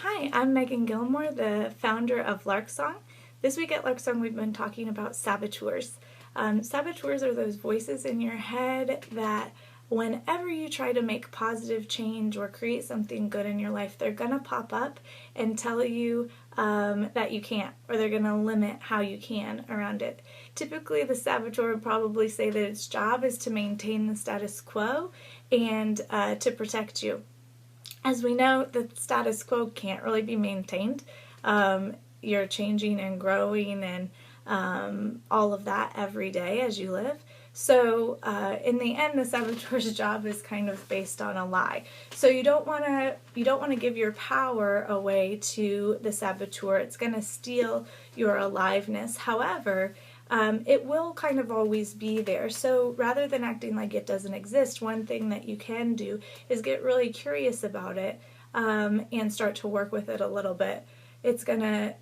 Hi, I'm Megan Gilmore, the founder of Lark. This week at Lark we've been talking about saboteurs. Saboteurs are those voices in your head that whenever you try to make positive change or create something good in your life, they're going to pop up and tell you that you can't, or they're going to limit how you can around it. Typically, the saboteur would probably say that its job is to maintain the status quo and to protect you. As we know, the status quo can't really be maintained. You're changing and growing and all of that every day as you live. So in the end, the saboteur's job is kind of based on a lie. So you don't want to give your power away to the saboteur. It's going to steal your aliveness. However, it will kind of always be there. So rather than acting like it doesn't exist, one thing that you can do is get really curious about it and start to work with it a little bit. It's going to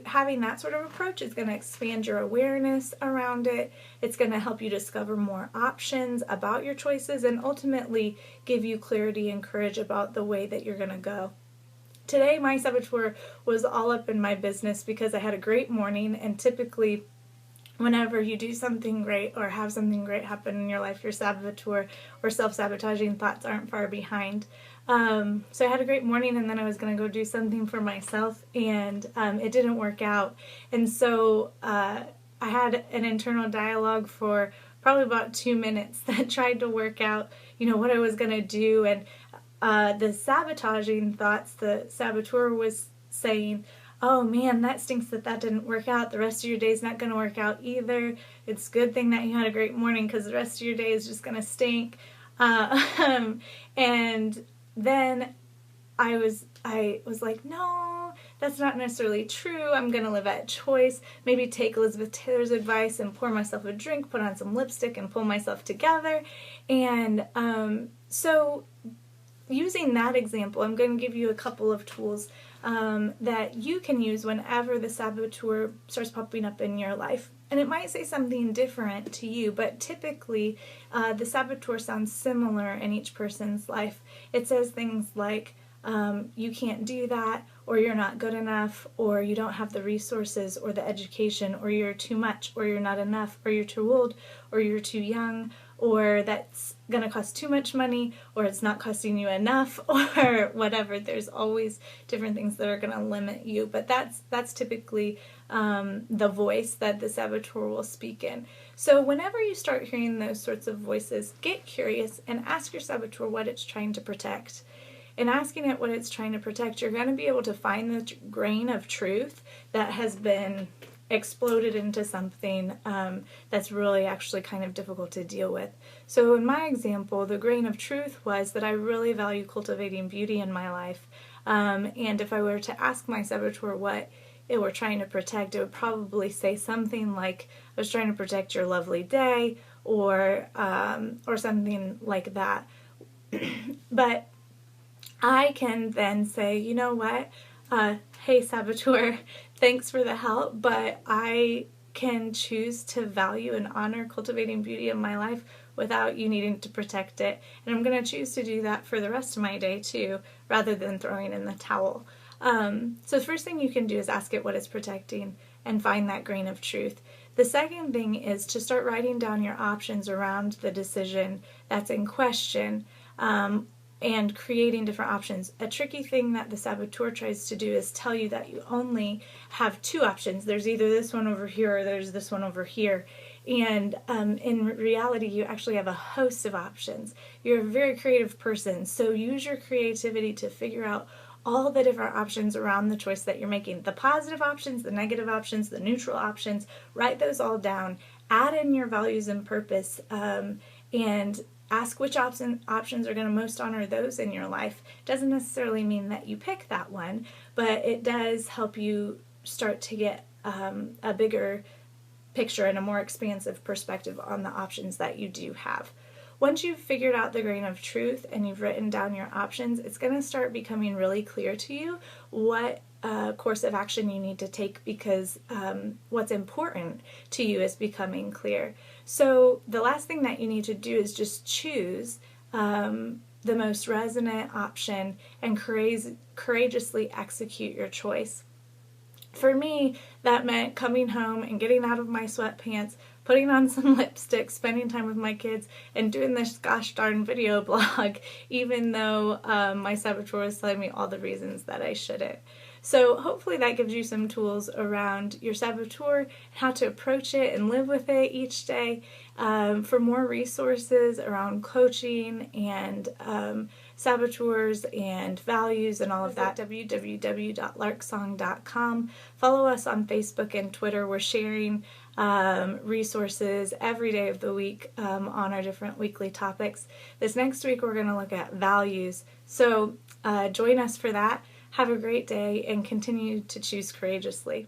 having that sort of approach is going to expand your awareness around it. It's going to help you discover more options about your choices and ultimately give you clarity and courage about the way that you're going to go. Today, my saboteur was all up in my business because I had a great morning, and typically whenever you do something great or have something great happen in your life, your saboteur or self-sabotaging thoughts aren't far behind. So I had a great morning, and then I was going to go do something for myself, and it didn't work out. And so I had an internal dialogue for probably about 2 minutes that tried to work out, what I was going to do. And the sabotaging thoughts, the saboteur was saying, oh man, that stinks that didn't work out. The rest of your day is not going to work out either. It's a good thing that you had a great morning because the rest of your day is just going to stink. And then I was like, no, that's not necessarily true. I'm going to live at choice. Maybe take Elizabeth Taylor's advice and pour myself a drink, put on some lipstick, and pull myself together. And so using that example, I'm going to give you a couple of tools that you can use whenever the saboteur starts popping up in your life. And it might say something different to you, but typically the saboteur sounds similar in each person's life. It says things like, you can't do that, or you're not good enough, or you don't have the resources or the education, or you're too much, or you're not enough, or you're too old, or you're too young, or that's going to cost too much money, or it's not costing you enough, or whatever. There's always different things that are going to limit you, but that's typically the voice that the saboteur will speak in. So whenever you start hearing those sorts of voices, get curious and ask your saboteur what it's trying to protect. In asking it what it's trying to protect, you're going to be able to find the grain of truth that has been exploded into something that's really actually kind of difficult to deal with. So in my example, the grain of truth was that I really value cultivating beauty in my life. And if I were to ask my saboteur what it were trying to protect, it would probably say something like, I was trying to protect your lovely day, or something like that. But I can then say, you know what, hey saboteur, thanks for the help, but I can choose to value and honor cultivating beauty in my life without you needing to protect it. And I'm going to choose to do that for the rest of my day too, rather than throwing in the towel. So the first thing you can do is ask it what it's protecting and find that grain of truth. The second thing is to start writing down your options around the decision that's in question, and creating different options. A tricky thing that the saboteur tries to do is tell you that you only have two options. There's either this one over here or there's this one over here. And in reality, you actually have a host of options. You're a very creative person, so use your creativity to figure out all the different options around the choice that you're making. The positive options, the negative options, the neutral options, write those all down. Add in your values and purpose, and ask which options are going to most honor those in your life. Doesn't necessarily mean that you pick that one, but it does help you start to get a bigger picture and a more expansive perspective on the options that you do have. Once you've figured out the grain of truth and you've written down your options, it's going to start becoming really clear to you what course of action you need to take, because what's important to you is becoming clear. So the last thing that you need to do is just choose the the most resonant option and courageously execute your choice. For me, that meant coming home and getting out of my sweatpants, putting on some lipstick, spending time with my kids, and doing this gosh darn video blog, even though my saboteur was telling me all the reasons that I shouldn't. So hopefully that gives you some tools around your saboteur, how to approach it and live with it each day. For more resources around coaching and saboteurs and values and all of that, www.larksong.com. Follow us on Facebook and Twitter. We're sharing resources every day of the week on our different weekly topics. This next week we're going to look at values. So join us for that. Have a great day and continue to choose courageously.